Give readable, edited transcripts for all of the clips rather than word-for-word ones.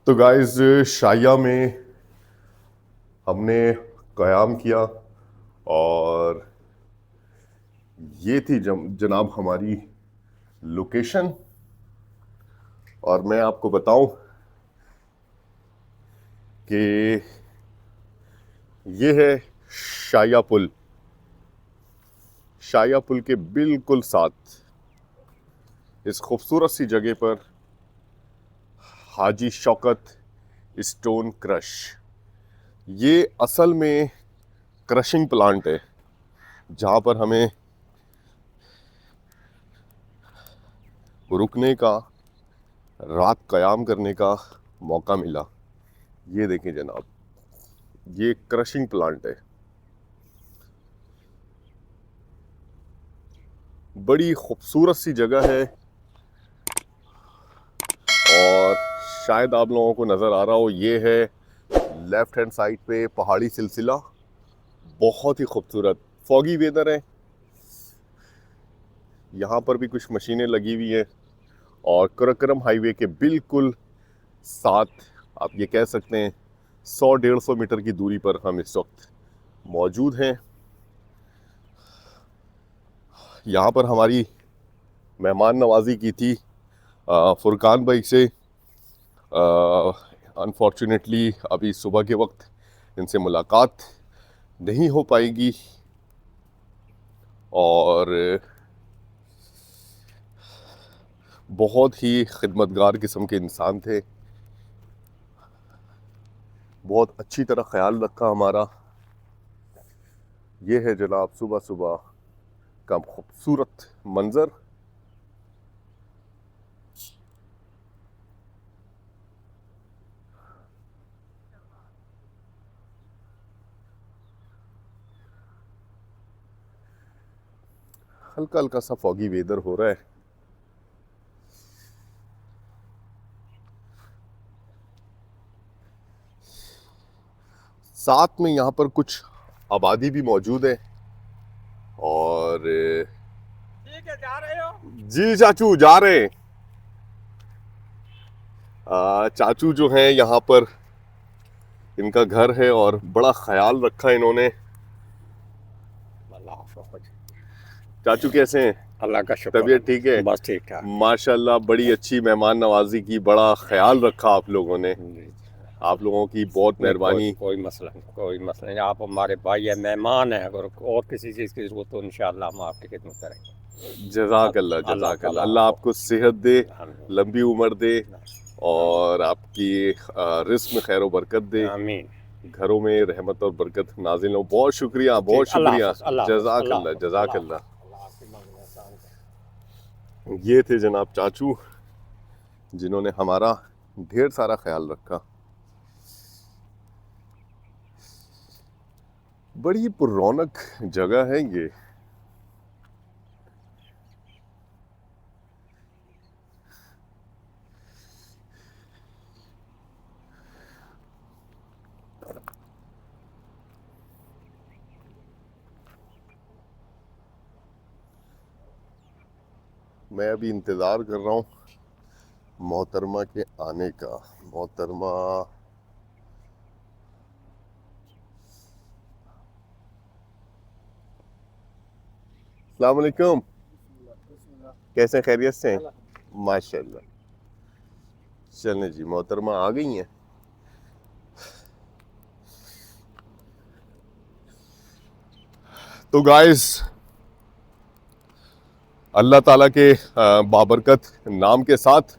तो गाइस शाया में हमने क़याम किया और ये थी जनाब हमारी लोकेशन। और मैं आपको बताऊं कि ये है शाया पुल। शाया पुल के बिल्कुल साथ इस खूबसूरत सी जगह पर हाजी शौकत स्टोन क्रश, ये असल में क्रशिंग प्लांट है जहाँ पर हमें रुकने का, रात क़याम करने का मौका मिला। ये देखें जनाब, ये क्रशिंग प्लांट है। बड़ी खूबसूरत सी जगह है और शायद आप लोगों को नज़र आ रहा हो, ये है लेफ्ट हैंड साइड पे पहाड़ी सिलसिला। बहुत ही खूबसूरत फॉगी वेदर है। यहाँ पर भी कुछ मशीनें लगी हुई हैं और करकरम हाईवे के बिल्कुल साथ आप ये कह सकते हैं 100-150 मीटर की दूरी पर हम इस वक्त मौजूद हैं। यहाँ पर हमारी मेहमान नवाजी की थी फुरकान भाई से। अनफॉर्चुनेटली अभी सुबह के वक्त इनसे मुलाकात नहीं हो पाएगी और बहुत ही खिदमतगार किस्म के इंसान थे। बहुत अच्छी तरह ख्याल रखा हमारा। ये है जनाब सुबह सुबह का खूबसूरत मंज़र। हल्का हल्का सा फॉगी वेदर हो रहा है। साथ में यहाँ पर कुछ आबादी भी मौजूद है और ठीक है, जा रहे हो? जी चाचू जा रहे हैं। चाचू जो हैं यहाँ पर, इनका घर है और बड़ा ख्याल रखा इन्होंने। अल्लाह हाफ़िज़। चाचू कैसे हैं? अल्लाह का शुक्र तबीयत है। ठीक है? बस ठीक ठाक। माशाल्लाह, बड़ी अच्छी मेहमान नवाजी की, बड़ा ख्याल रखा आप लोगों ने। जी, आप लोगों की बहुत नहीं, कोई मेहरबानी। कोई मसला नहीं, कोई मसला नहीं। आप हमारे भाई हैं, मेहमान हैं। अगर और किसी चीज़ की ज़रूरत हो इंशाअल्लाह हम आपकी खिदमत करेंगे। जज़ाकल्लाह अल्लाह जज़ाकल्लाह। ताला अल्लाह आपको आपको सेहत दे, लंबी उम्र दे आमीन और आपकी रिस्क में खैर बरकत दे, आमीन। घरों में रहमत और बरकत नाजिल हो। बहुत शुक्रिया, बहुत ठीक, अल्लाह शुक्रिया। हाफ़िज़, अल्लाह हाफ़िज़, अल्लाह जज़ाकल्लाह हाफ़िज़, अल्लाह जज़ाकल्लाह। हाफ़िज़। अल्लाह आपकी मंज़िल आसान करे। ये थे जनाब चाचू जिन्होंने हमारा ढेर सारा ख्याल रखा। बड़ी पुरौनक जगह है ये। मैं अभी इंतज़ार कर रहा हूँ मोहतरमा के आने का। मोहतरमा अस्सलाम वालेकुम, कैसे, खैरियत से हैं? माशाल्लाह। चलें जी, मोहतरमा आ गई हैं। तो गाइस, अल्लाह ताला के बाबरकत नाम के साथ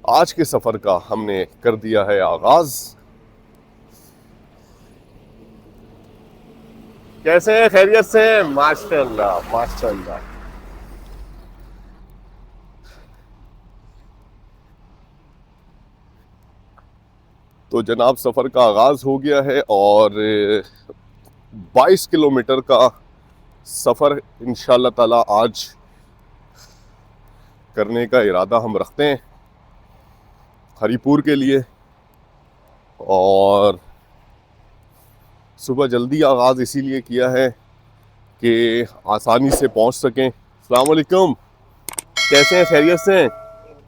आज के सफ़र का हमने कर दिया है आगाज़। कैसे हैं, खैरियत से हैं? माशाल्लाह माशाल्लाह। तो जनाब सफ़र का आगाज़ हो गया है और 22 किलोमीटर का सफ़र इंशाअल्लाह ताला आज करने का इरादा हम रखते हैं हरीपुर के लिए। और सुबह जल्दी आगाज़ इसीलिए किया है कि आसानी से पहुंच सकें। अस्सलाम वालेकुम, कैसे हैं, खैरियत से हैं?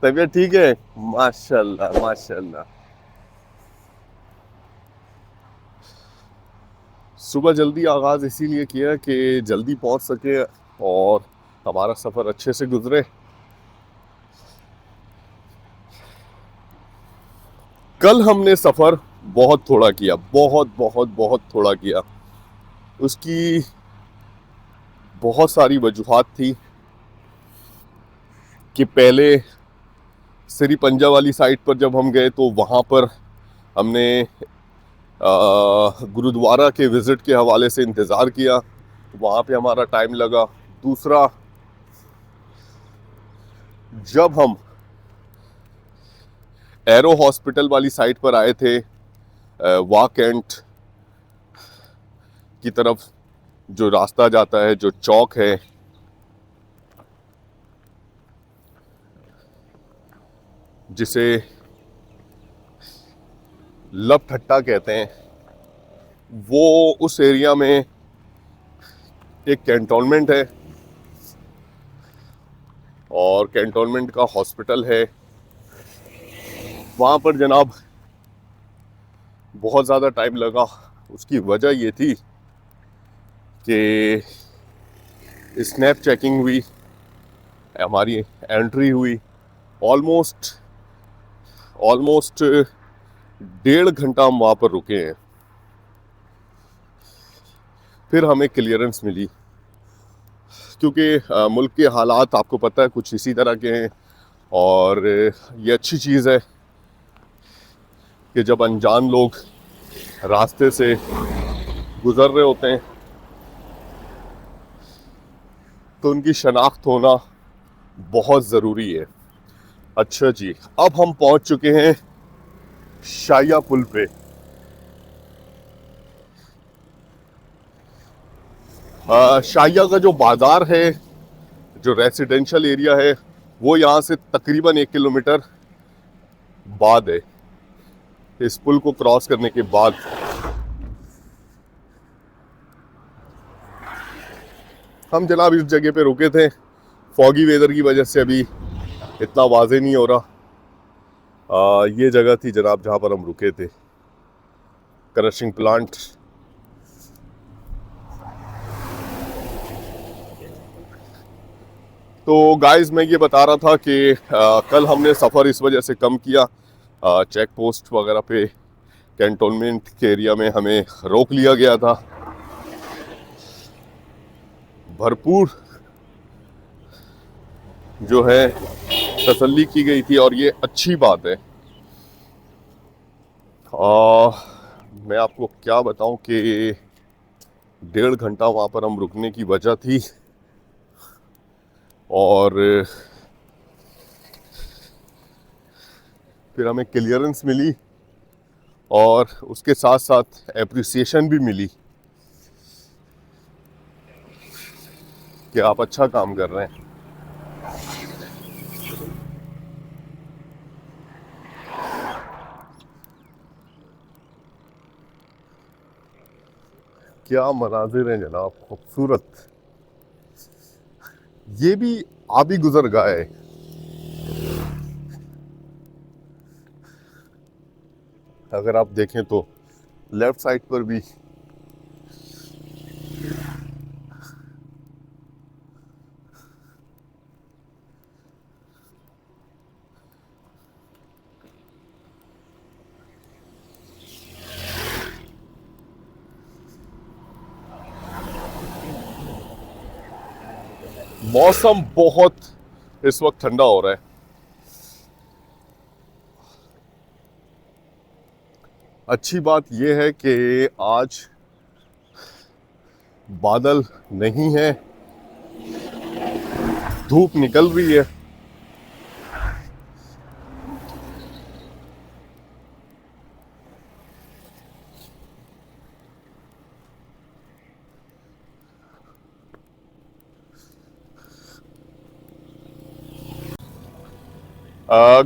तबीयत ठीक है? माशाल्लाह माशाल्लाह। सुबह जल्दी आगाज़ इसीलिए किया कि जल्दी पहुंच सके और हमारा सफ़र अच्छे से गुजरे। कल हमने सफ़र बहुत थोड़ा किया, बहुत बहुत बहुत थोड़ा किया। उसकी बहुत सारी वजूहात थी कि पहले सिरी पंजा वाली साइड पर जब हम गए तो वहाँ पर हमने गुरुद्वारा के विज़िट के हवाले से इंतज़ार किया, वहाँ पे हमारा टाइम लगा। दूसरा, जब हम एरो हॉस्पिटल वाली साइड पर आए थे, वाह कैंट की तरफ जो रास्ता जाता है, जो चौक है, जिसे लपठट्टा कहते हैं, वो उस एरिया में एक कैंटोनमेंट है और कैंटोनमेंट का हॉस्पिटल है। वहाँ पर जनाब बहुत ज़्यादा टाइम लगा। उसकी वजह ये थी कि स्नैप चेकिंग हुई, हमारी एंट्री हुई। ऑलमोस्ट 1.5 घंटा हम वहाँ पर रुके हैं, फिर हमें क्लियरेंस मिली। क्योंकि मुल्क के हालात आपको पता है कुछ इसी तरह के हैं और ये अच्छी चीज़ है कि जब अनजान लोग रास्ते से गुज़र रहे होते हैं तो उनकी शनाख्त होना बहुत ज़रूरी है। अच्छा जी, अब हम पहुंच चुके हैं शाया पुल पे। शाया का जो बाज़ार है, जो रेसिडेंशियल एरिया है, वो यहाँ से तकरीबन 1 किलोमीटर बाद है। इस पुल को क्रॉस करने के बाद हम जनाब इस जगह पे रुके थे। फॉगी वेदर की वजह से अभी इतना वाज़े नहीं हो रहा। ये जगह थी जनाब जहाँ पर हम रुके थे, क्रशिंग प्लांट। तो गाइस, मैं ये बता रहा था कि कल हमने सफ़र इस वजह से कम किया, चेक पोस्ट वगैरह पे कैंटोनमेंट के एरिया में हमें रोक लिया गया था। भरपूर जो है तसल्ली की गई थी और ये अच्छी बात है। मैं आपको क्या बताऊं कि 1.5 घंटा वहाँ पर हम रुकने की वजह थी और फिर हमें क्लियरेंस मिली और उसके साथ साथ एप्रिसिएशन भी मिली कि आप अच्छा काम कर रहे हैं। क्या मनाजिर हैं जनाब, खूबसूरत। ये भी आबी गुजरगाह है। अगर आप देखें तो लेफ्ट साइड पर भी मौसम बहुत इस वक्त ठंडा हो रहा है। अच्छी बात यह है कि आज बादल नहीं है, धूप निकल रही है।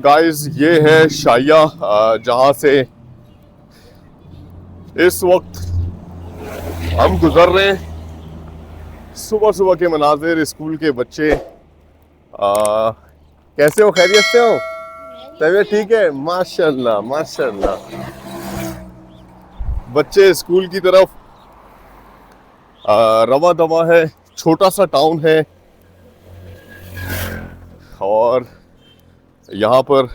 गाइस, ये है शाया, जहाँ से इस वक्त हम गुजर रहे हैं। सुबह सुबह के मनाजिर, स्कूल के बच्चे कैसे हो, खैरियत से हो? तबीयत ठीक है? माशाल्लाह माशाल्लाह। बच्चे स्कूल की तरफ रवा दवा है। छोटा सा टाउन है और यहाँ पर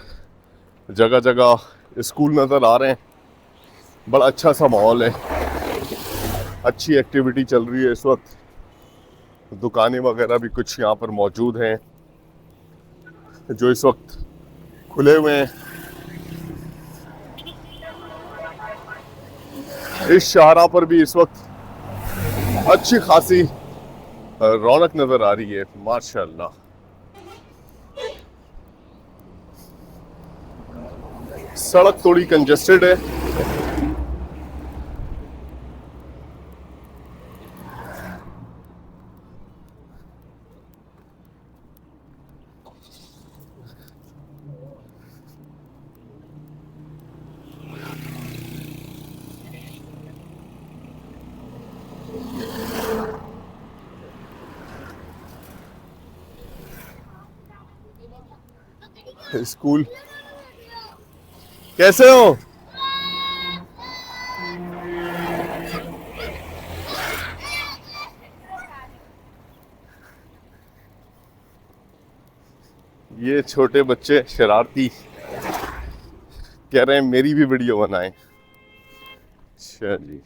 जगह जगह स्कूल नज़र आ रहे हैं। बड़ा अच्छा सा माहौल है, अच्छी एक्टिविटी चल रही है इस वक्त। दुकानें वगैरह भी कुछ यहाँ पर मौजूद हैं जो इस वक्त खुले हुए हैं। इस शाहरा पर भी इस वक्त अच्छी खासी रौनक नजर आ रही है माशाल्लाह। सड़क थोड़ी कंजेस्टेड है। स्कूल कैसे हो? ये छोटे बच्चे शरारती कह रहे हैं मेरी भी वीडियो बनाएं। अच्छा जी।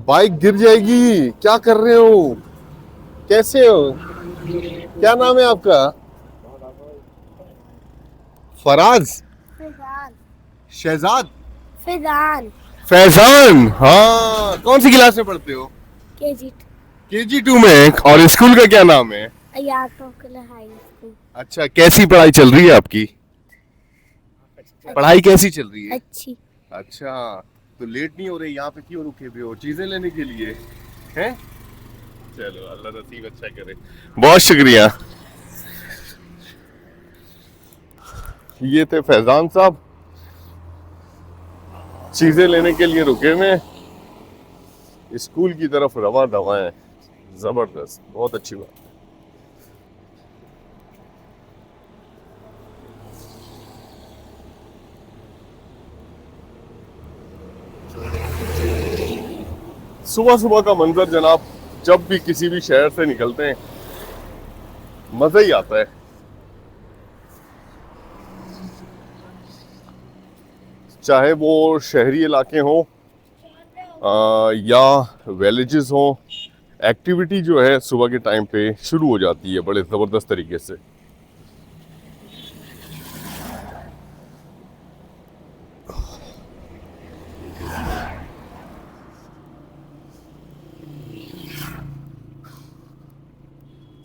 बाइक गिर जाएगी, क्या कर रहे हो? कैसे हो? क्या नाम है आपका? फराज? शहजाद? फैजान। फैजान। हाँ, कौन सी क्लास में पढ़ते हो? KG2 में। और स्कूल का क्या नाम है? High school. अच्छा, कैसी पढ़ाई चल रही है आपकी? पढ़ाई कैसी चल रही है? अच्छी। अच्छा, तो लेट नहीं हो रहे? यहाँ पे क्यों रुके हुए हो? चीजें लेने के लिए हैं? चलो अल्लाह नसीब अच्छा करे। बहुत शुक्रिया। ये थे फैजान साहब, चीजें लेने के लिए रुके हुए स्कूल की तरफ रवा दवाएं। जबरदस्त, बहुत अच्छी बात। सुबह सुबह का मंजर जनाब, जब भी किसी भी शहर से निकलते हैं मजा ही आता है। चाहे वो शहरी इलाके हों या विलेजेस हों, एक्टिविटी जो है सुबह के टाइम पे शुरू हो जाती है बड़े ज़बरदस्त तरीके से।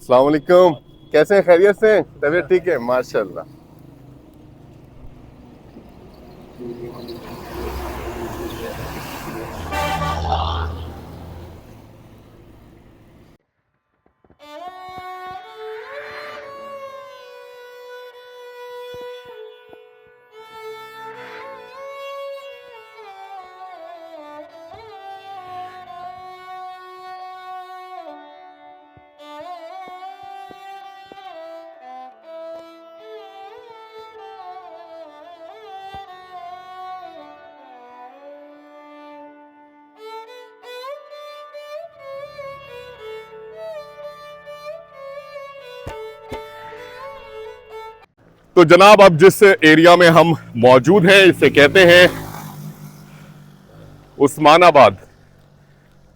अस्सलाम वालेकुम, कैसे हैं? खैरियत से? तबीयत ठीक है? माशाल्लाह। तो जनाब, अब जिस एरिया में हम मौजूद हैं इसे कहते हैं उस्मानाबाद।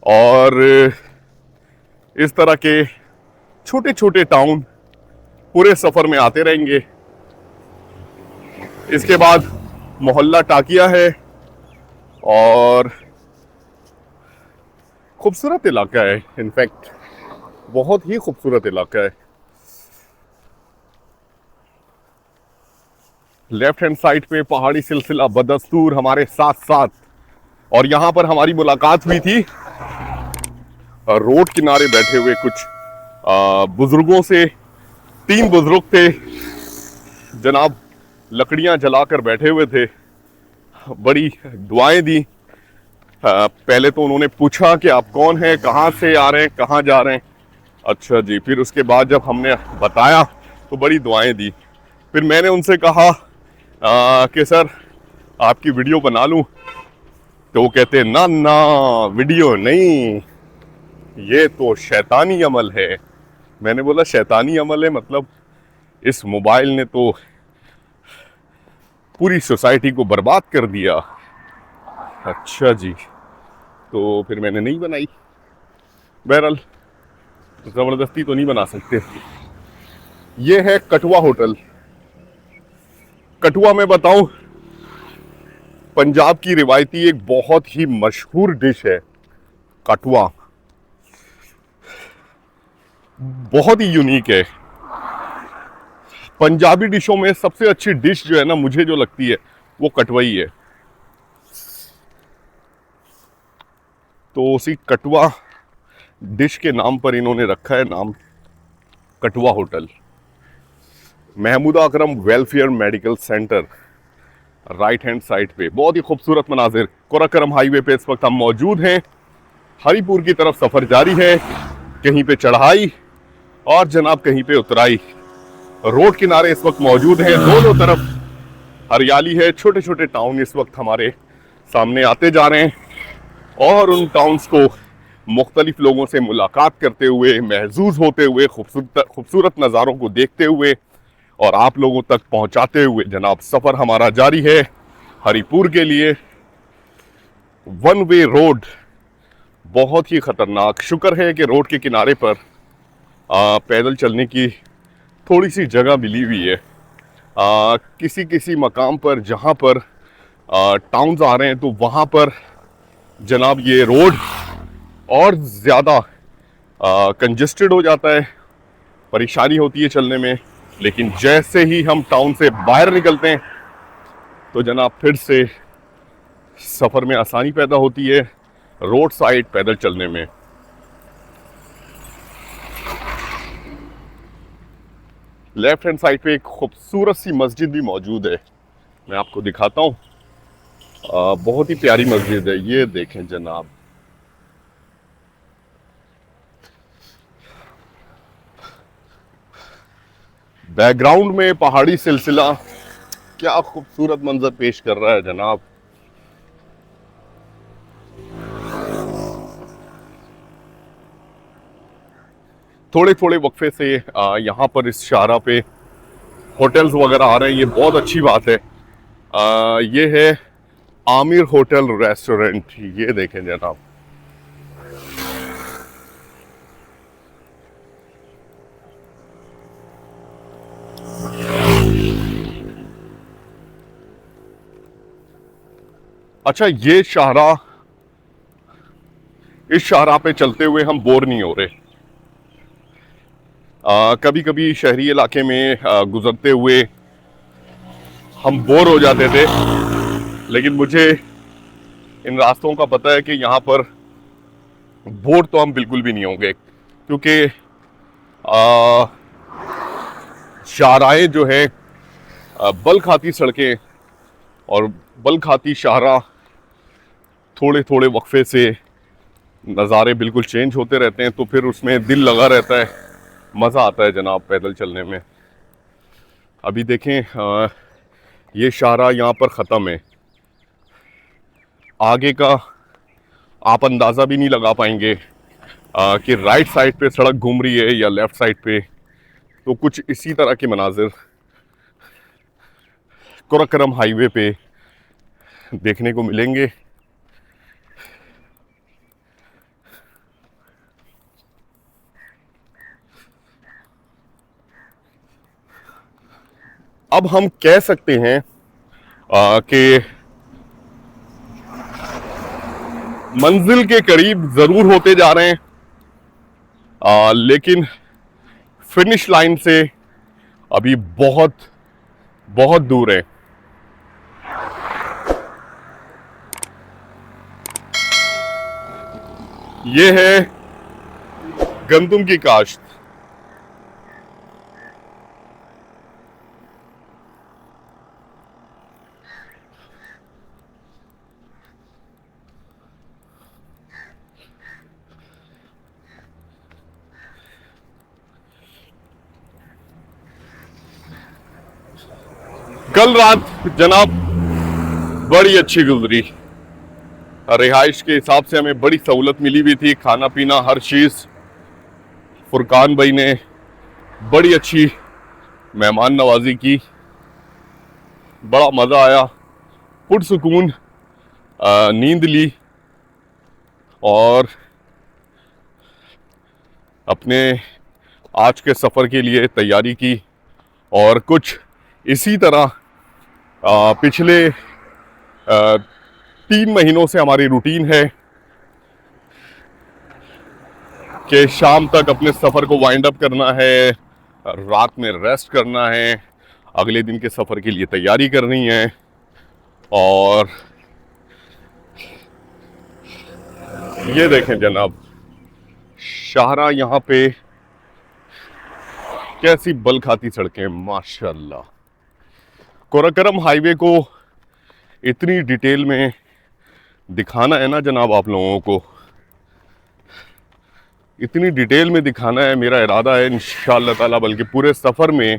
और इस तरह के छोटे छोटे टाउन पूरे सफर में आते रहेंगे। इसके बाद मोहल्ला टाकिया है और खूबसूरत इलाका है। इनफैक्ट बहुत ही खूबसूरत इलाका है। लेफ्ट हैंड साइड पे पहाड़ी सिलसिला बदस्तूर हमारे साथ साथ, और यहाँ पर हमारी मुलाकात हुई थी रोड किनारे बैठे हुए कुछ बुजुर्गों से, 3 बुजुर्ग थे जनाब, लकड़ियां जलाकर बैठे हुए थे, बड़ी दुआएं दी। पहले तो उन्होंने पूछा कि आप कौन हैं, कहाँ से आ रहे हैं, कहाँ जा रहे हैं। अच्छा जी, फिर उसके बाद जब हमने बताया तो बड़ी दुआएं दी। फिर मैंने उनसे कहा कि सर आपकी वीडियो बना लूं, तो वो कहते ना ना वीडियो नहीं, ये तो शैतानी अमल है। मैंने बोला शैतानी अमल है मतलब? इस मोबाइल ने तो पूरी सोसाइटी को बर्बाद कर दिया। अच्छा जी, तो फिर मैंने नहीं बनाई। बहरहाल जबरदस्ती तो नहीं बना सकते। ये है कठुआ होटल। कठुआ में बताऊं, पंजाब की रिवायती एक बहुत ही मशहूर डिश है कठुआ, बहुत ही यूनिक है। पंजाबी डिशों में सबसे अच्छी डिश जो है ना, मुझे जो लगती है वो कठुआ ही है। तो उसी कठुआ डिश के नाम पर इन्होंने रखा है नाम Kathua hotel. Mahmooda Akram welfare medical centre, right hand side पे बहुत ही खूबसूरत मनाजिर। कोराकरम हाईवे पे इस वक्त हम मौजूद हैं। हरीपुर की तरफ सफर जारी है, कहीं पे चढ़ाई और जनाब कहीं पे उतराई। रोड किनारे इस वक्त मौजूद हैं, दोनों तरफ हरियाली है। छोटे छोटे टाउन इस वक्त हमारे सामने आते जा रहे हैं और उन टाउन्स को मुख्तलिफ लोगों से मुलाकात करते हुए, महसूस होते हुए, खूबसूरत नज़ारों को देखते हुए और आप लोगों तक पहुंचाते हुए जनाब सफ़र हमारा जारी है हरीपुर के लिए। 1 वे रोड, बहुत ही ख़तरनाक। शुक्र है कि रोड के किनारे पर पैदल चलने की थोड़ी सी जगह मिली हुई है। किसी किसी मकाम पर जहाँ पर टाउन्स आ रहे हैं तो वहाँ पर जनाब ये रोड और ज़्यादा कंजेस्टेड हो जाता है, परेशानी होती है चलने में। लेकिन जैसे ही हम टाउन से बाहर निकलते हैं तो जनाब फिर से सफ़र में आसानी पैदा होती है रोड साइड पैदल चलने में। लेफ्ट हैंड साइड पे एक खूबसूरत सी मस्जिद भी मौजूद है, मैं आपको दिखाता हूँ। बहुत ही प्यारी मस्जिद है, ये देखें जनाब। बैकग्राउंड में पहाड़ी सिलसिला क्या खूबसूरत मंजर पेश कर रहा है जनाब। थोड़े थोड़े वक्फे से यहाँ पर इस शाहरा पे होटल्स वगैरह आ रहे हैं, ये बहुत अच्छी बात है। ये है आमिर होटल रेस्टोरेंट, ये देखें जनाब। अच्छा, ये शाहरा, इस शाहरा पे चलते हुए हम बोर नहीं हो रहे। कभी कभी शहरी इलाके में गुजरते हुए हम बोर हो जाते थे, लेकिन मुझे इन रास्तों का पता है कि यहाँ पर बोर तो हम बिल्कुल भी नहीं होंगे, क्योंकि शाहराएं जो है बल खाती सड़कें और बल खाती शाहरा, थोड़े थोड़े वक्फे से नज़ारे बिल्कुल चेंज होते रहते हैं, तो फिर उसमें दिल लगा रहता है, मज़ा आता है जनाब पैदल चलने में। अभी देखें ये शाहरा यहाँ पर ख़त्म है, आगे का आप अंदाज़ा भी नहीं लगा पाएंगे कि राइट साइड पे सड़क घूम रही है या लेफ़्ट साइड पे। तो कुछ इसी तरह के मनाजिर कोराकरम हाईवे पे देखने को मिलेंगे। अब हम कह सकते हैं कि मंजिल के करीब ज़रूर होते जा रहे हैं, लेकिन फिनिश लाइन से अभी बहुत बहुत दूर है। ये है गंदम की काश्त। कल रात जनाब बड़ी अच्छी गुजरी। रिहाइश के हिसाब से हमें बड़ी सहूलत मिली हुई थी, खाना पीना हर चीज़। फुरकान भाई ने बड़ी अच्छी मेहमान नवाजी की, बड़ा मज़ा आया, पुरसुकून नींद ली और अपने आज के सफ़र के लिए तैयारी की। और कुछ इसी तरह पिछले 3 महीनों से हमारी रूटीन है कि शाम तक अपने सफ़र को वाइंड अप करना है, रात में रेस्ट करना है, अगले दिन के सफ़र के लिए तैयारी करनी है। और ये देखें जनाब, शाहरा यहाँ पे कैसी बल खाती सड़कें माशाल्लाह। कोराकरम हाईवे को इतनी डिटेल में दिखाना है ना जनाब, आप लोगों को इतनी डिटेल में दिखाना है, मेरा इरादा है इंशाअल्लाह ताला, बल्कि पूरे सफ़र में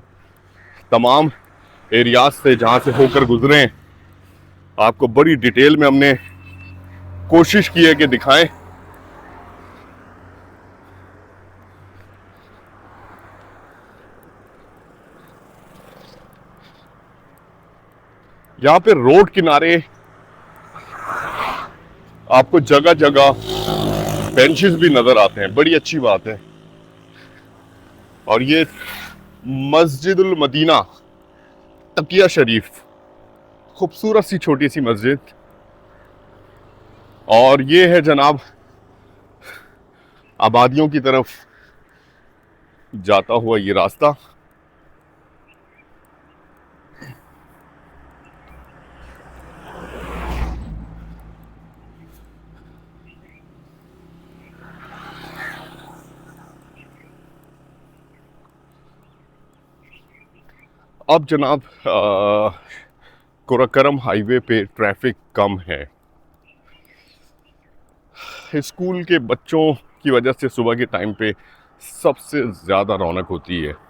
तमाम एरियाज से जहाँ से होकर गुजरें आपको बड़ी डिटेल में हमने कोशिश की है कि दिखाएं। यहाँ पे रोड किनारे आपको जगह जगह बेंचेस भी नजर आते हैं, बड़ी अच्छी बात है। और ये मस्जिदुल मदीना तकिया शरीफ, खूबसूरत सी छोटी सी मस्जिद। और ये है जनाब आबादियों की तरफ जाता हुआ ये रास्ता। अब जनाब कोराकरम हाईवे पे ट्रैफिक कम है। स्कूल के बच्चों की वजह से सुबह के टाइम पे सबसे ज़्यादा रौनक होती है।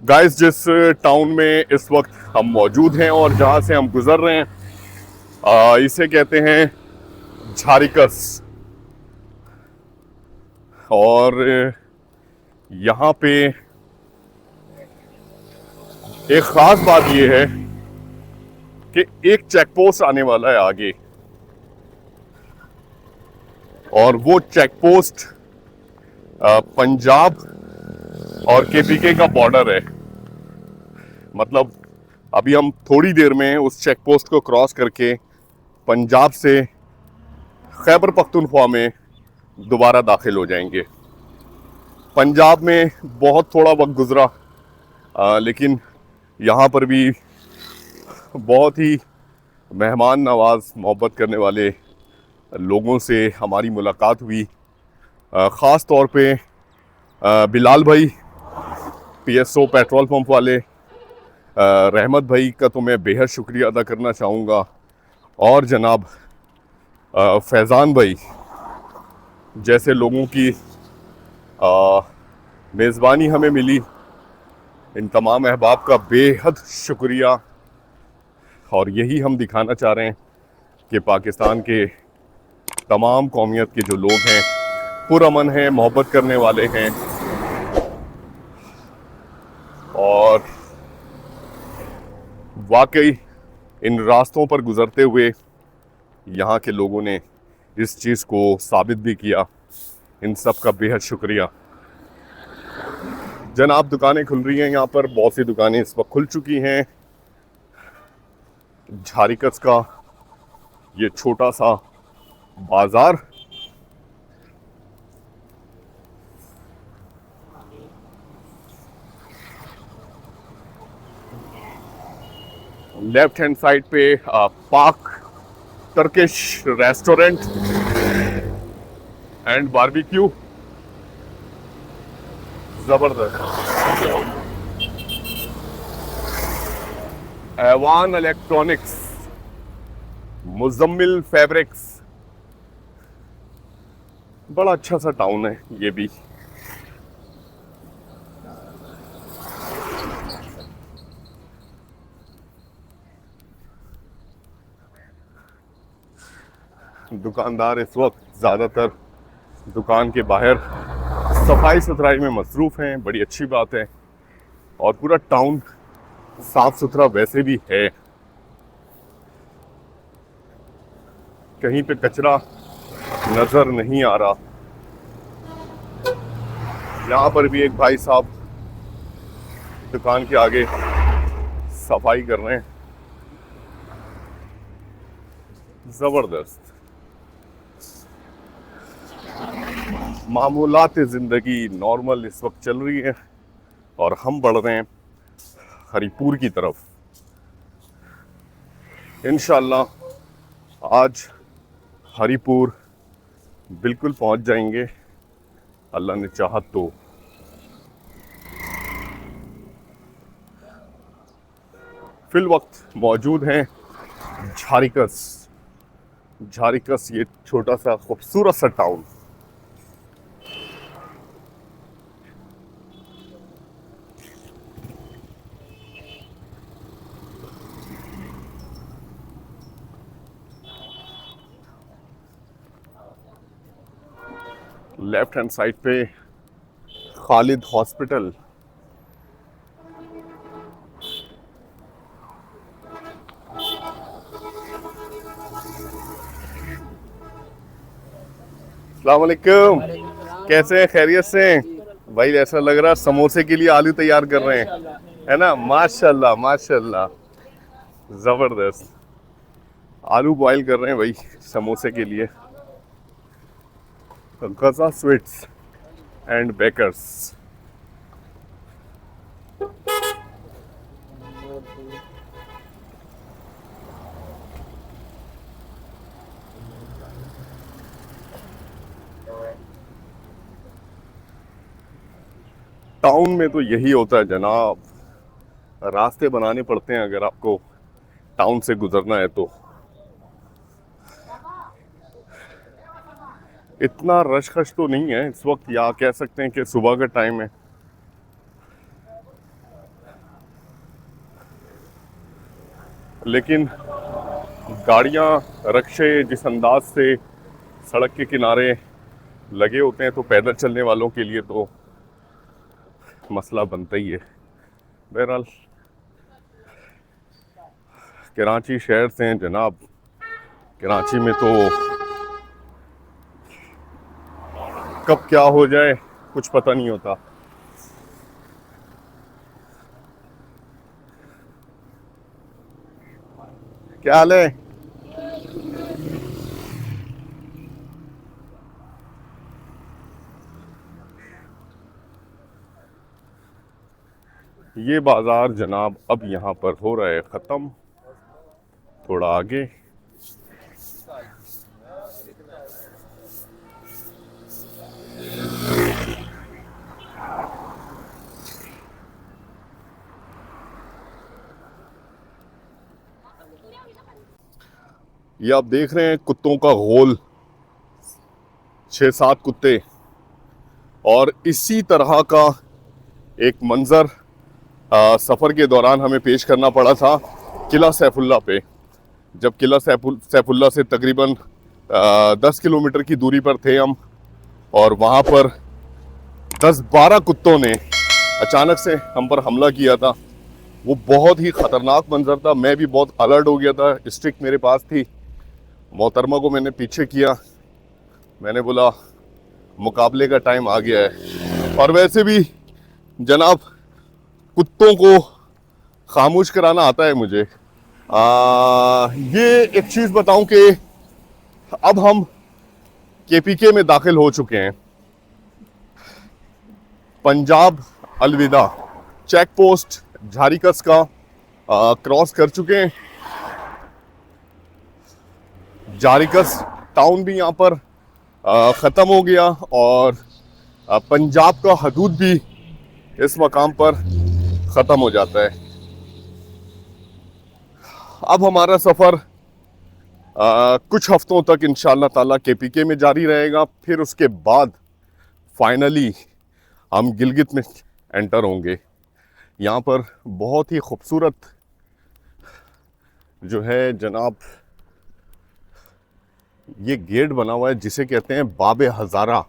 गाइस, जिस टाउन में इस वक्त हम मौजूद हैं और जहाँ से हम गुजर रहे हैं इसे कहते हैं झारिकस। और यहाँ पे एक ख़ास बात यह है कि एक चेक पोस्ट आने वाला है आगे, और वो चेक पोस्ट पंजाब और केपीके का बॉर्डर है। मतलब अभी हम थोड़ी देर में उस चेक पोस्ट को क्रॉस करके पंजाब से खैबर पख्तूनख्वा में दोबारा दाखिल हो जाएंगे। पंजाब में बहुत थोड़ा वक्त गुजरा, लेकिन यहाँ पर भी बहुत ही मेहमान नवाज मोहब्बत करने वाले लोगों से हमारी मुलाकात हुई। ख़ास तौर पे बिलाल भाई PSO पेट्रोल पंप वाले, रहमत भाई का तो मैं बेहद शुक्रिया अदा करना चाहूँगा। और जनाब फैज़ान भाई जैसे लोगों की मेज़बानी हमें मिली, इन तमाम अहबाब का बेहद शुक्रिया। और यही हम दिखाना चाह रहे हैं कि पाकिस्तान के तमाम कौमियत के जो लोग हैं पुरअमन हैं, मोहब्बत करने वाले हैं। और वाकई इन रास्तों पर गुज़रते हुए यहाँ के लोगों ने इस चीज़ को साबित भी किया। इन सब का बेहद शुक्रिया। जनाब दुकानें खुल रही हैं यहाँ पर, बहुत सी दुकानें इस वक्त खुल चुकी हैं। झारिकस का ये छोटा सा बाजार, लेफ्ट हैंड साइड पे पाक टर्किश रेस्टोरेंट एंड बारबेक्यू, जबरदस्त। ऐवान इलेक्ट्रॉनिक्स, मुजम्मिल फैब्रिक्स, बड़ा अच्छा सा टाउन है ये भी। दुकानदार इस वक्त ज़्यादातर दुकान के बाहर सफाई सुथराई में मसरूफ़ हैं, बड़ी अच्छी बात है। और पूरा टाउन साफ सुथरा वैसे भी है, कहीं पे कचरा नज़र नहीं आ रहा। यहाँ पर भी एक भाई साहब दुकान के आगे सफाई कर रहे हैं, ज़बरदस्त। मामूलात ज़िंदगी नॉर्मल इस वक्त चल रही है और हम बढ़ रहे हैं हरिपुर की तरफ। इंशाअल्लाह आज हरिपुर बिल्कुल पहुंच जाएंगे, अल्लाह ने चाहा तो। फिल वक्त मौजूद हैं झारिकस। झारिकस ये छोटा सा खूबसूरत सा टाउन। लेफ्ट हैंड साइड पे खालिद हॉस्पिटल, अस्सलाम वालेकुम, कैसे हैं? खैरियत से हैं भाई? ऐसा लग रहा है समोसे के लिए आलू तैयार कर रहे हैं, है ना? माशाल्लाह माशाल्लाह, ज़बरदस्त। आलू बॉईल कर रहे हैं भाई समोसे के लिए। गजा स्वीट्स एंड बेकर्स। टाउन में तो यही होता है जनाब, रास्ते बनाने पड़ते हैं अगर आपको टाउन से गुजरना है तो। इतना रश खश तो नहीं है इस वक्त, या कह सकते हैं कि सुबह का टाइम है। लेकिन गाड़ियां, रक्शे जिस अंदाज से सड़क के किनारे लगे होते हैं तो पैदल चलने वालों के लिए तो मसला बनता ही है। बहरहाल कराची शहर से हैं जनाब, कराची में तो कब क्या हो जाए कुछ पता नहीं होता। क्या हाल है? ये बाजार जनाब अब यहाँ पर हो रहा है ख़त्म। थोड़ा आगे ये आप देख रहे हैं कुत्तों का गोल, 6-7 कुत्ते। और इसी तरह का एक मंजर सफ़र के दौरान हमें पेश करना पड़ा था किला सैफुल्ला पे। जब किला सैफुल्ला से तकरीबन 10 किलोमीटर की दूरी पर थे हम, और वहाँ पर 10-12 कुत्तों ने अचानक से हम पर हमला किया था। वो बहुत ही ख़तरनाक मंजर था। मैं भी बहुत अलर्ट हो गया था, स्टिक मेरे पास थी। मोहतरमा को मैंने पीछे किया, मैंने बोला मुकाबले का टाइम आ गया है। और वैसे भी जनाब कुत्तों को खामोश कराना आता है मुझे। ये एक चीज़ बताऊं कि अब हम केपीके में दाखिल हो चुके हैं। पंजाब अलविदा चेक पोस्ट झारीकस का क्रॉस कर चुके हैं। झारीकस टाउन भी यहाँ पर ख़त्म हो गया और पंजाब का हदूद भी इस मकाम पर ख़त्म हो जाता है। अब हमारा सफ़र कुछ हफ्तों तक इंशाअल्लाह ताला केपीके में जारी रहेगा। फिर उसके बाद फाइनली हम गिलगित में एंटर होंगे। यहाँ पर बहुत ही खूबसूरत जो है जनाब ये गेट बना हुआ है जिसे कहते हैं बाबे हज़ारा।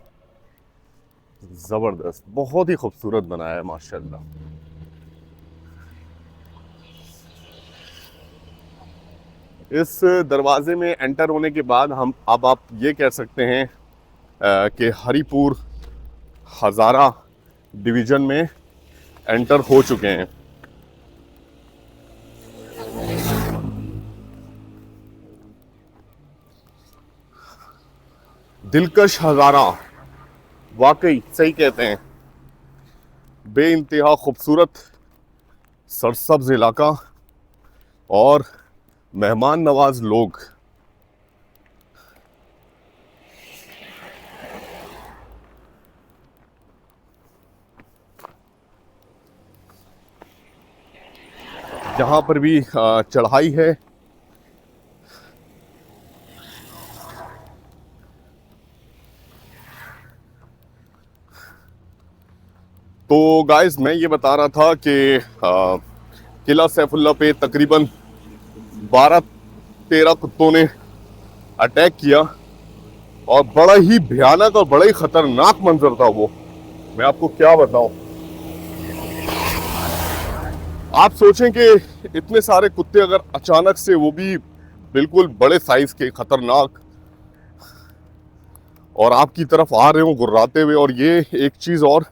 ज़बरदस्त, बहुत ही खूबसूरत बनाया है माशाल्लाह। इस दरवाजे में एंटर होने के बाद हम अब आप ये कह सकते हैं कि हरीपुर हज़ारा डिवीज़न में एंटर हो चुके हैं। दिलकश हज़ारा, वाकई सही कहते हैं, बेइंतहा खूबसूरत सरसब्ज इलाका और मेहमान नवाज लोग। जहाँ पर भी चढ़ाई है तो गाइस मैं ये बता रहा था कि किला सैफुल्ला पे तकरीबन 12-13 कुत्तों ने अटैक किया और बड़ा ही भयानक और बड़ा ही खतरनाक मंजर था वो। मैं आपको क्या बताऊं। आप सोचें कि इतने सारे कुत्ते अगर अचानक से, वो भी बिल्कुल बड़े साइज के, खतरनाक, और आपकी तरफ आ रहे हो गुर्राते हुए। और ये एक चीज़ और,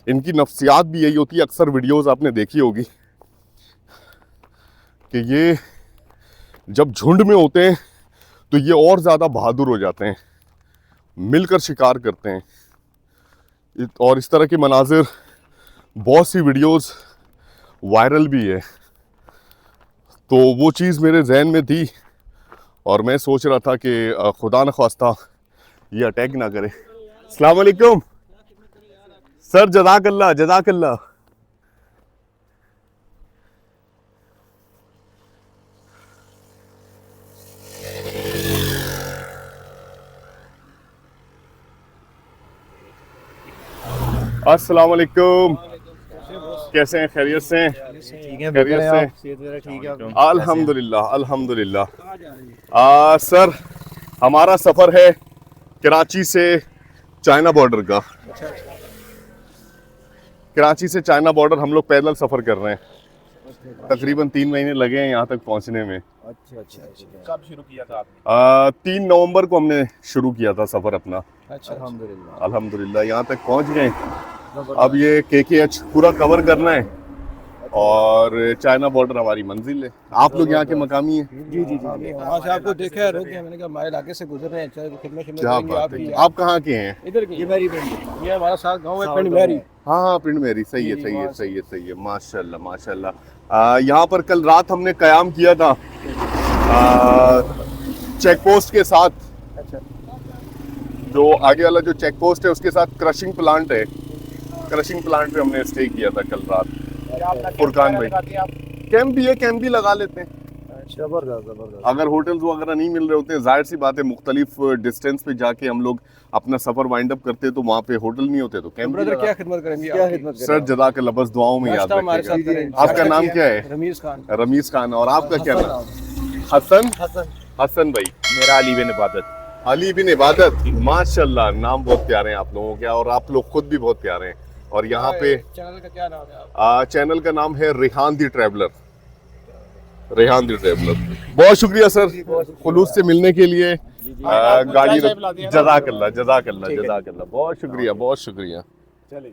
इनकी नफ्सियात भी यही होती है। अक्सर वीडियोस आपने देखी होगी कि ये जब झुंड में होते हैं तो ये और ज़्यादा बहादुर हो जाते हैं, मिलकर शिकार करते हैं। और इस तरह के मनाजिर बहुत सी वीडियोस वायरल भी है। तो वो चीज़ मेरे जहन में थी और मैं सोच रहा था कि खुदा न ख्वास्ता ये अटैक ना करे। अस्सलाम वालेकुम सर, जज़ाकल्लाह जज़ाकल्लाह। अस्सलाम वालेकुम, कैसे हैं? खैरियत से हैं? ठीक है, खैरियत से? ठीक है। अल्हम्दुलिल्लाह अल्हम्दुलिल्लाह। सर हमारा सफ़र है कराची से चाइना बॉर्डर का। कराची से चाइना बॉर्डर हम लोग पैदल सफ़र कर रहे हैं। तकरीबन 3 महीने लगे हैं यहाँ तक पहुँचने में। अच्छा। कब शुरू किया था आपने? 3 नवंबर को हमने शुरू किया था सफ़र अपना। अच्छा, अल्हम्दुलिल्लाह। अल्हम्दुलिल्लाह यहाँ तक पहुँच गए। अब ये KKH पूरा कवर करना है और चाइना बॉर्डर हमारी मंजिल है। आप लोग यहाँ के मकामी हैं? जी। वहाँ से आपको देखा है, रोक दिया मैंने कहा हमारे इलाके से गुजर रहे हैं, चलो खिदमत क्या करेंगे बात है। आपकी। आप कहाँ के हैं? इधर की, ये मेरी पिंड, ये हमारा साथ गांव है, पिंड मेरी। हाँ पिंड मेरी। सही है जी, सही है वहाँ से। सही है माशाल्लाह। यहाँ पर कल रात हमने कयाम किया था चेक पोस्ट के साथ। अच्छा। जो आगे वाला जो चेक पोस्ट है उसके साथ क्रशिंग प्लांट है। क्रशिंग प्लांट पे हमने स्टे किया था कल रात। फुरकान भाई कैंप भी है, कैंप भी लगा लेते हैं। जबरदस्त। अगर होटल्स वगैरह नहीं मिल रहे होते हैं, जाहिर सी बात है मुख्तलिफ डिस्टेंस पे जाके हम लोग अपना सफर वाइंड अप करते हैं, तो वहाँ पे होटल नहीं होते तो कैंप भी ब्रदर लगा। क्या खिदमत करेंगे? क्या खिदमत सर जज़ाकल्लाह, बस दुआओं में याद नाश्ता हमारे साथ रखिएगा। करें। आपका नाम क्या है? रमीज खान। रमीज खान। और आपका क्या नाम? हसन। हसन भाई। मेरा अली बिन इबादत। अली बिन इबादत, माशाल्लाह, नाम बहुत प्यारे हैं आप लोगों के और आप लोग खुद भी बहुत प्यारे हैं। और यहाँ पे चैनल का क्या नाम है? चैनल का नाम है रेहान दी ट्रैवलर। रेहान दी ट्रैवलर। बहुत शुक्रिया सर खुलूस से मिलने के लिए। गाड़ी जज़ाकल्लाह, बहुत शुक्रिया बहुत शुक्रिया। चलिए।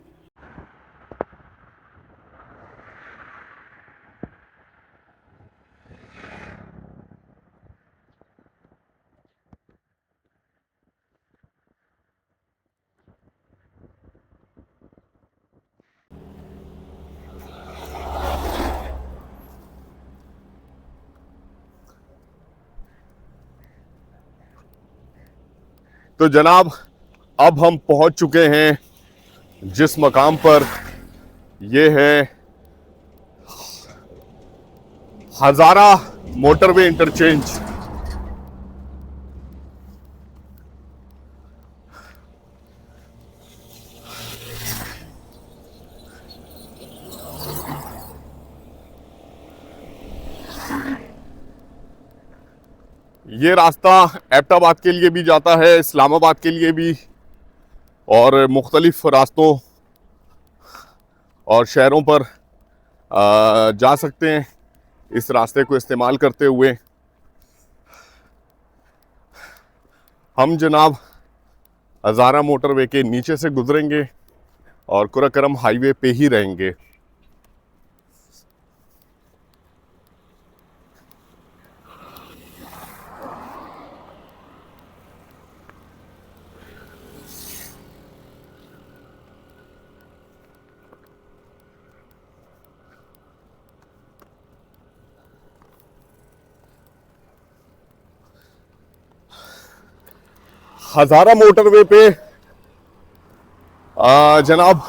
तो जनाब अब हम पहुंच चुके हैं जिस मकाम पर, ये है हजारा मोटरवे इंटरचेंज। ये रास्ता एबटाबाद के लिए भी जाता है, इस्लामाबाद के लिए भी, और मुख्तलिफ रास्तों और शहरों पर जा सकते हैं इस रास्ते को इस्तेमाल करते हुए। हम जनाब हज़ारा मोटरवे के नीचे से गुजरेंगे और कुराकरम हाईवे पे ही रहेंगे। हज़ारा मोटरवे पे जनाब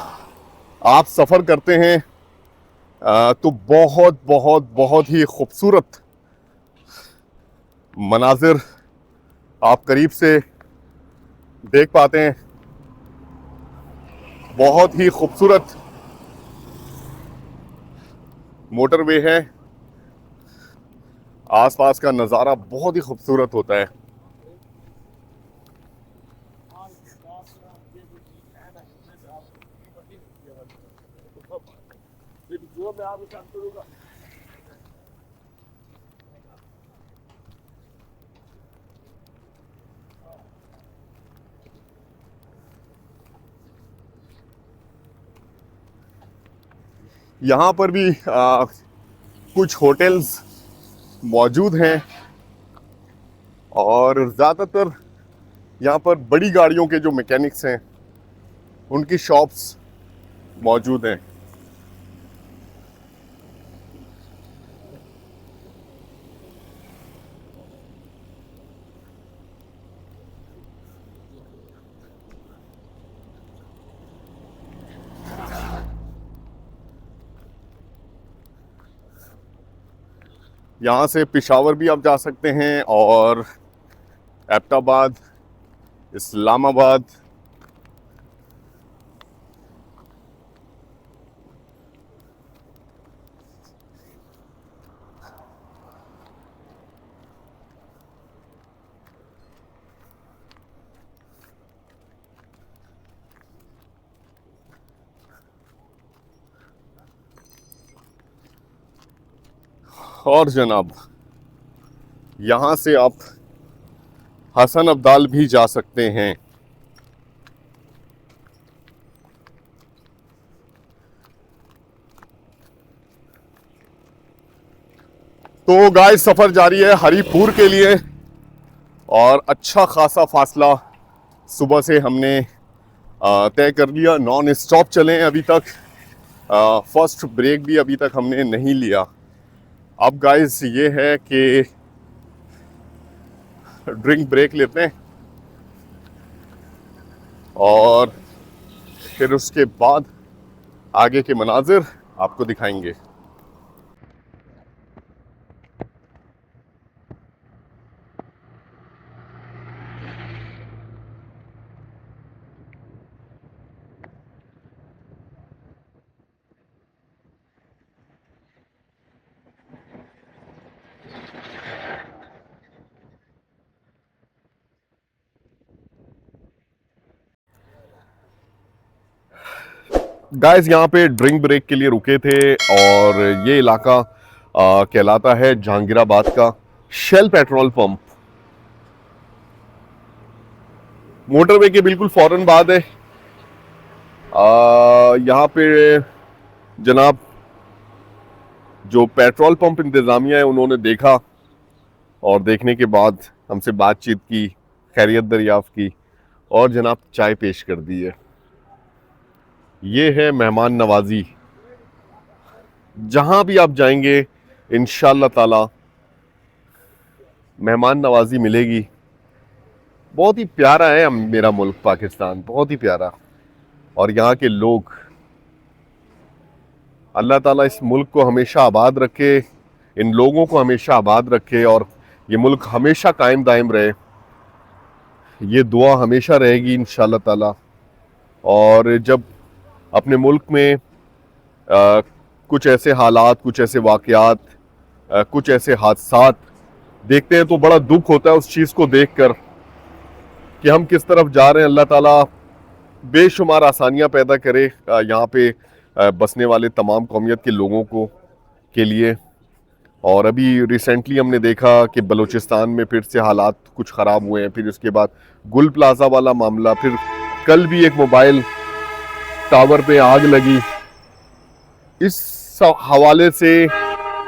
आप सफ़र करते हैं तो बहुत बहुत बहुत ही खूबसूरत मनाजिर आप करीब से देख पाते हैं। बहुत ही खूबसूरत मोटरवे है, आसपास का नज़ारा बहुत ही खूबसूरत होता है। यहाँ पर भी कुछ होटल्स मौजूद हैं और ज़्यादातर यहाँ पर बड़ी गाड़ियों के जो मैकेनिक्स हैं उनकी शॉप्स मौजूद हैं। यहाँ से पेशावर भी आप जा सकते हैं और एबटाबाद, इस्लामाबाद, और जनाब यहाँ से आप हसन अब्दाल भी जा सकते हैं। तो गाइस सफ़र जारी है हरीपुर के लिए और अच्छा खासा फासला सुबह से हमने तय कर लिया। नॉन स्टॉप चले अभी तक, फर्स्ट ब्रेक भी अभी तक हमने नहीं लिया। अब गाइस ये है कि ड्रिंक ब्रेक लेते हैं और फिर उसके बाद आगे के मनाजिर आपको दिखाएंगे। गाइस यहाँ पे ड्रिंक ब्रेक के लिए रुके थे और ये इलाका कहलाता है जहांगीराबाद का शेल पेट्रोल पंप। मोटरवे के बिल्कुल फौरन बाद है। यहाँ पे जनाब जो पेट्रोल पंप इंतज़ामिया है उन्होंने देखा और देखने के बाद हमसे बातचीत की, खैरियत दरियाफ्त की और जनाब चाय पेश कर दी है। ये है मेहमान नवाजी। जहां भी आप जाएंगे इंशाअल्लाह ताला मेहमान नवाजी मिलेगी। बहुत ही प्यारा है मेरा मुल्क पाकिस्तान, बहुत ही प्यारा। और यहाँ के लोग, अल्लाह ताला इस मुल्क को हमेशा आबाद रखे, इन लोगों को हमेशा आबाद रखे और ये मुल्क हमेशा कायम दायम रहे। ये दुआ हमेशा रहेगी इंशाअल्लाह ताला। और जब अपने मुल्क में कुछ ऐसे हालात, कुछ ऐसे वाक़यात, कुछ ऐसे हादसात देखते हैं तो बड़ा दुख होता है उस चीज़ को देखकर कि हम किस तरफ जा रहे हैं। अल्लाह ताला बेशुमार आसानियां पैदा करे यहाँ पे बसने वाले तमाम कौमियत के लोगों को के लिए। और अभी रिसेंटली हमने देखा कि बलूचिस्तान में फिर से हालात कुछ ख़राब हुए हैं, फिर उसके बाद गुल प्लाजा वाला मामला, फिर कल भी एक मोबाइल टावर पे आग लगी। इस हवाले से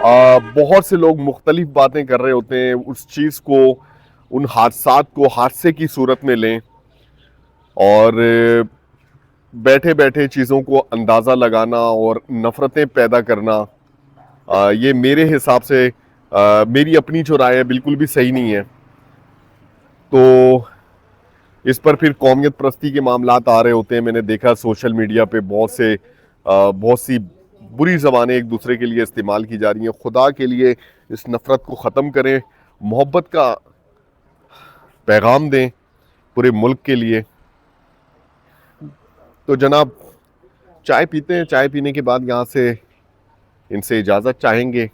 बहुत से लोग मुख्तलिफ बातें कर रहे होते हैं, उस चीज़ को, उन हादसात को हादसे की सूरत में लें और बैठे बैठे चीज़ों को अंदाज़ा लगाना और नफ़रतें पैदा करना, ये मेरे हिसाब से मेरी अपनी जो राय है बिल्कुल भी सही नहीं है। तो इस पर फिर कौमियत परस्ती के मामलात आ रहे होते हैं। मैंने देखा सोशल मीडिया पे बहुत सी बुरी ज़बानें एक दूसरे के लिए इस्तेमाल की जा रही हैं। खुदा के लिए इस नफ़रत को ख़त्म करें, मोहब्बत का पैगाम दें पूरे मुल्क के लिए। तो जनाब चाय पीते हैं, चाय पीने के बाद यहाँ से इनसे इजाज़त चाहेंगे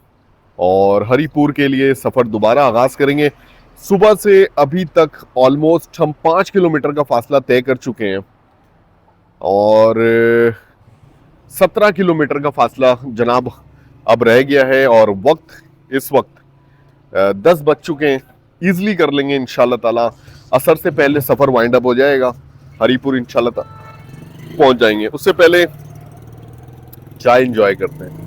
और हरीपुर के लिए सफ़र दोबारा आगाज़ करेंगे। सुबह से अभी तक ऑलमोस्ट हम 5 किलोमीटर का फासला तय कर चुके हैं और 17 किलोमीटर का फासला जनाब अब रह गया है और इस वक्त 10 बज चुके हैं। ईज़िली कर लेंगे इंशाल्लाह ताला। असर से पहले सफ़र वाइंड अप हो जाएगा, हरीपुर इंशाल्लाह ताला पहुंच जाएंगे। उससे पहले चाय एंजॉय करते हैं।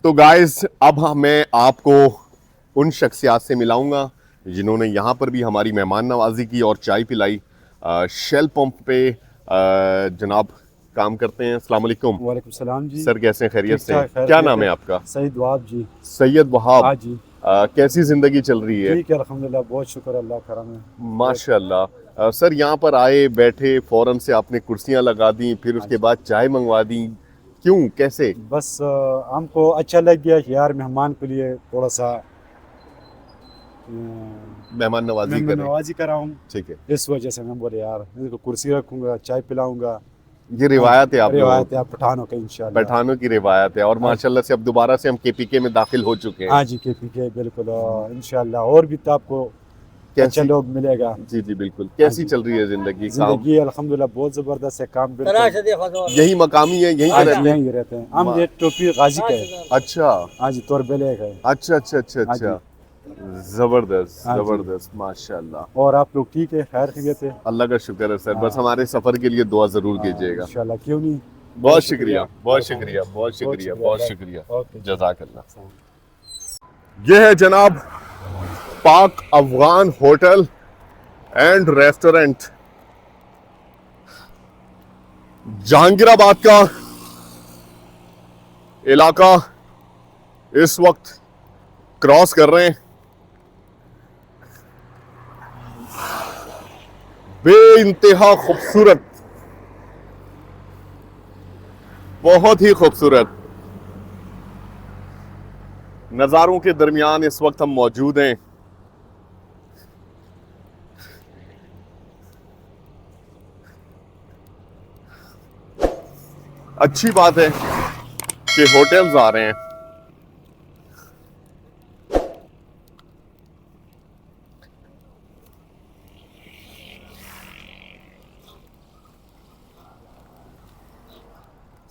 तो गाइस अब मैं आपको उन शख्सियात से मिलाऊंगा जिन्होंने यहाँ पर भी हमारी मेहमान नवाजी की और चाय पिलाई। शेल पंप पे जनाब काम करते हैं। अस्सलाम वालेकुम। वालेकुम सलाम जी। सर कैसे हैं, खैरियत से? ठीक ठाक, क्या नाम है आपका? सईद वहाब जी। सैयद वहाब। हाँ जी। कैसी जिंदगी चल रही है? ठीक है अल्हम्दुलिल्लाह, बहुत शुक्र अल्लाह करम है। माशाल्लाह। सर यहाँ पर आए, बैठे, फौरन से आपने कुर्सियाँ लगा दी, फिर उसके बाद चाय मंगवा दी, क्यों, कैसे? बस हमको अच्छा लग गया कि यार मेहमान के लिए थोड़ा सा मेहमान नवाजी करें। नवाजी कराऊँ, ठीक है, इस वजह से मैं बोले यार इनको कुर्सी रखूंगा, चाय पिलाऊंगा। ये रिवायत है आप लोगों रिवायत है आप पठानों का इंशाल्लाह। पठानों की रिवायत है और माशाल्लाह से अब दोबारा से हम केपीके में दाखिल हो चुके हैं। हाँ जी, के बिल्कुल। इंशाल्लाह और भी तो आपको अच्छा लोग मिलेगा। जी जी बिल्कुल। कैसी चल रही है जिंदगी? जिंदगी अल्हम्दुलिल्लाह बहुत जबरदस्त है, काम बिल्कुल यही मकामी है, यही हाँ जी, रहते हैं? यहीं रहते हैं हम। ये टोपी गाजी का है। अच्छा हाँ जी, तोरबेले का है। अच्छा अच्छा अच्छा हाँ अच्छा, जबरदस्त हाँ जी। जबरदस्त माशाल्लाह। और आप लोग ठीक है, खैर खैरियत है? अल्लाह का शुक्र है सर। बस हमारे सफर के लिए दुआ जरूर कीजिएगा। इंशाल्लाह, क्यों नहीं। बहुत शुक्रिया, बहुत शुक्रिया, बहुत शुक्रिया, बहुत शुक्रिया। ओके। जज़ाकल्लाह। ये है जनाब पाक Afghan hotel and restaurant, Jahangirabad का इलाका इस वक्त क्रॉस कर रहे हैं। बेइंतहा खूबसूरत, बहुत ही खूबसूरत नज़ारों के दरमियान इस वक्त हम मौजूद हैं। अच्छी बात है कि होटल्स आ रहे हैं।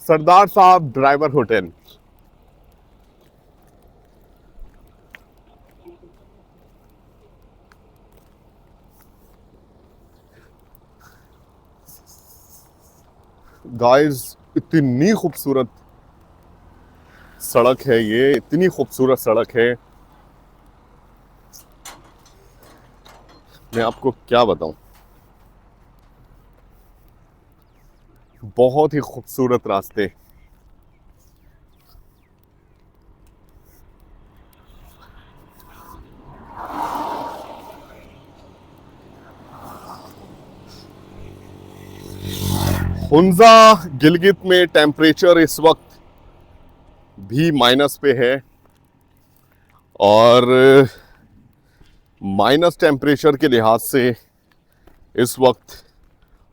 सरदार साहब ड्राइवर होटल। गाइस इतनी खूबसूरत सड़क है ये, इतनी खूबसूरत सड़क है, मैं आपको क्या बताऊं। बहुत ही खूबसूरत रास्ते। हुंजा गिलगित में टेम्परेचर इस वक्त भी माइनस पे है और माइनस टेम्परेचर के लिहाज से इस वक्त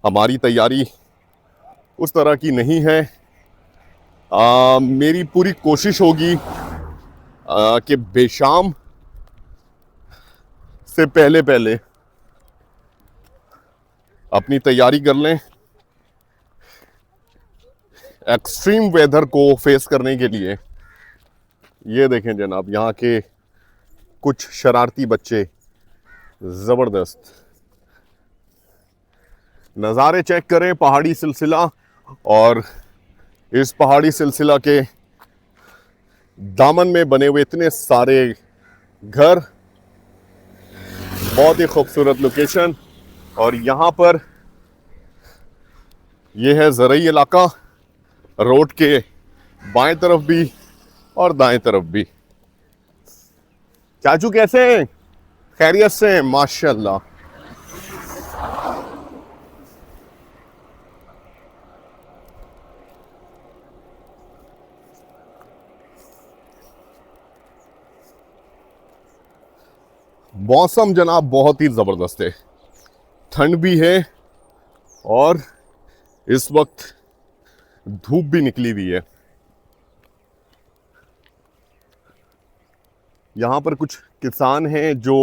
हमारी तैयारी उस तरह की नहीं है। मेरी पूरी कोशिश होगी कि बेशाम से पहले पहले अपनी तैयारी कर लें एक्सट्रीम वेदर को फेस करने के लिए। ये देखें जनाब, यहाँ के कुछ शरारती बच्चे, ज़बरदस्त नज़ारे चेक करें पहाड़ी सिलसिला, और इस पहाड़ी सिलसिला के दामन में बने हुए इतने सारे घर, बहुत ही खूबसूरत लोकेशन। और यहाँ पर यह है ज़रई इलाका, रोड के बाएं तरफ भी और दाएं तरफ भी। चाचू कैसे हैं? खैरियत से हैं? माशाल्लाह। मौसम जनाब बहुत ही ज़बरदस्त है, ठंड भी है और इस वक्त धूप भी निकली हुई है। यहाँ पर कुछ किसान हैं जो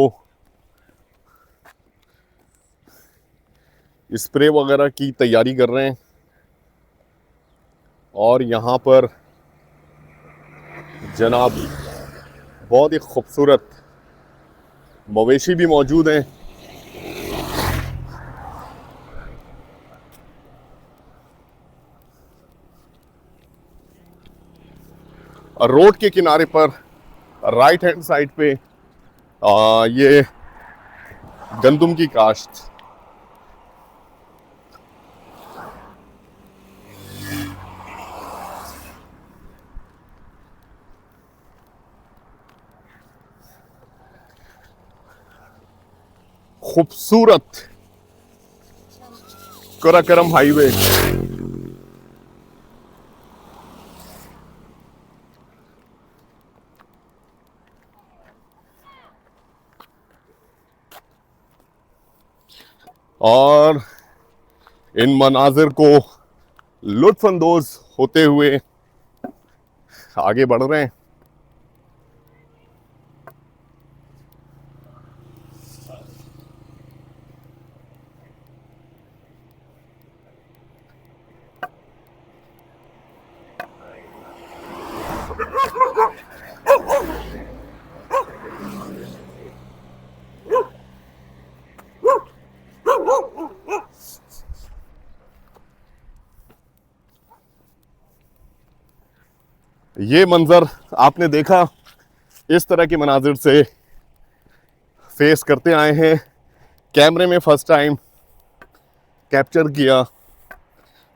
स्प्रे वगैरह की तैयारी कर रहे हैं और यहाँ पर जनाब बहुत ही खूबसूरत मवेशी भी मौजूद हैं। और रोड के किनारे पर राइट हैंड साइड पे ये गंदम की काश्त। खूबसूरत कराकरम हाईवे। और इन मनाजिर को लुत्फानंदोज होते हुए आगे बढ़ रहे हैं। ये मंजर आपने देखा, इस तरह के मनाजिर से फेस करते आए हैं। कैमरे में फर्स्ट टाइम कैप्चर किया,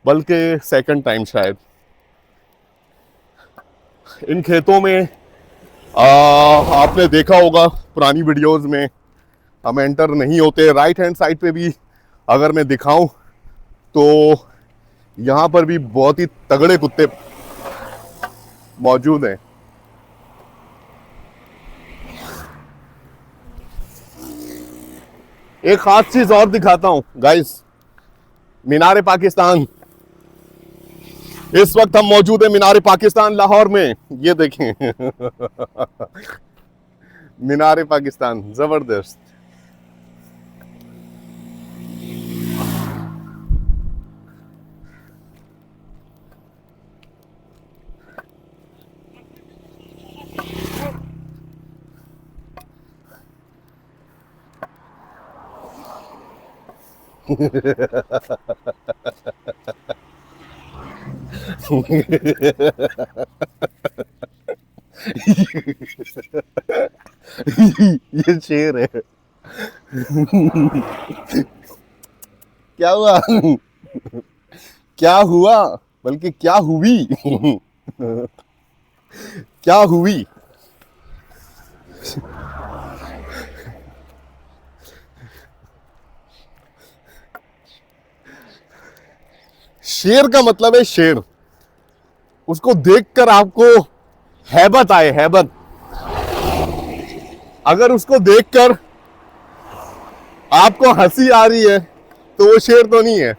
बल्कि सेकंड टाइम शायद। इन खेतों में आपने देखा होगा पुरानी वीडियोस में हम एंटर नहीं होते। राइट हैंड साइड पे भी अगर मैं दिखाऊं तो यहाँ पर भी बहुत ही तगड़े कुत्ते मौजूद हैं। एक खास चीज और दिखाता हूं गाइस, मीनार पाकिस्तान। इस वक्त हम मौजूद हैं मीनार पाकिस्तान लाहौर में। ये देखें मीनार पाकिस्तान जबरदस्त। ये शेर है। क्या हुआ? क्या हुआ बल्कि क्या हुई? क्या हुई? शेर का मतलब है शेर। उसको देखकर आपको हैबत आए, हैबत। अगर उसको देखकर आपको हंसी आ रही है तो वो शेर तो नहीं है।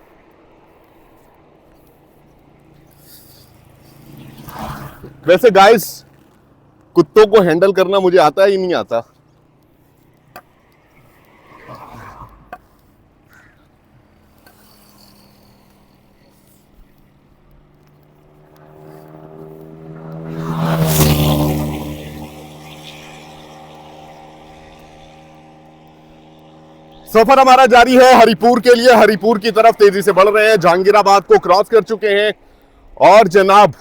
वैसे गाइस, कुत्तों को हैंडल करना मुझे आता ही नहीं आता। सफर हमारा जारी है हरिपुर के लिए। हरिपुर की तरफ तेजी से बढ़ रहे हैं, जहांगीराबाद को क्रॉस कर चुके हैं और जनाब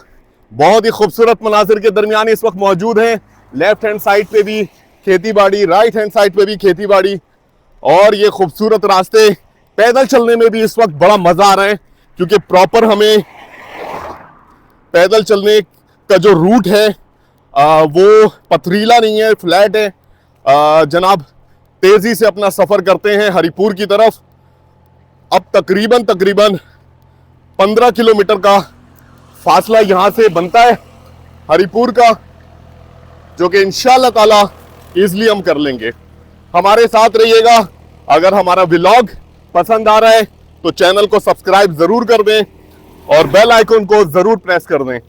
बहुत ही खूबसूरत मनाजिर के दरमियान इस वक्त मौजूद हैं। लेफ्ट हैंड साइड पे भी खेती बाड़ी, राइट हैंड साइड पे भी खेती बाड़ी, और ये खूबसूरत रास्ते पैदल चलने में भी इस वक्त बड़ा मजा आ रहा है, क्योंकि प्रॉपर हमें पैदल चलने का जो रूट है वो पथरीला नहीं है, फ्लैट है। जनाब तेजी से अपना सफर करते हैं हरिपुर की तरफ। अब तकरीबन 15 किलोमीटर का फासला यहां से बनता है हरिपुर का, जो कि इंशाअल्लाह ताला इजली हम कर लेंगे। हमारे साथ रहिएगा। अगर हमारा व्लॉग पसंद आ रहा है तो चैनल को सब्सक्राइब जरूर कर दें और बेल आइकन को जरूर प्रेस कर दें।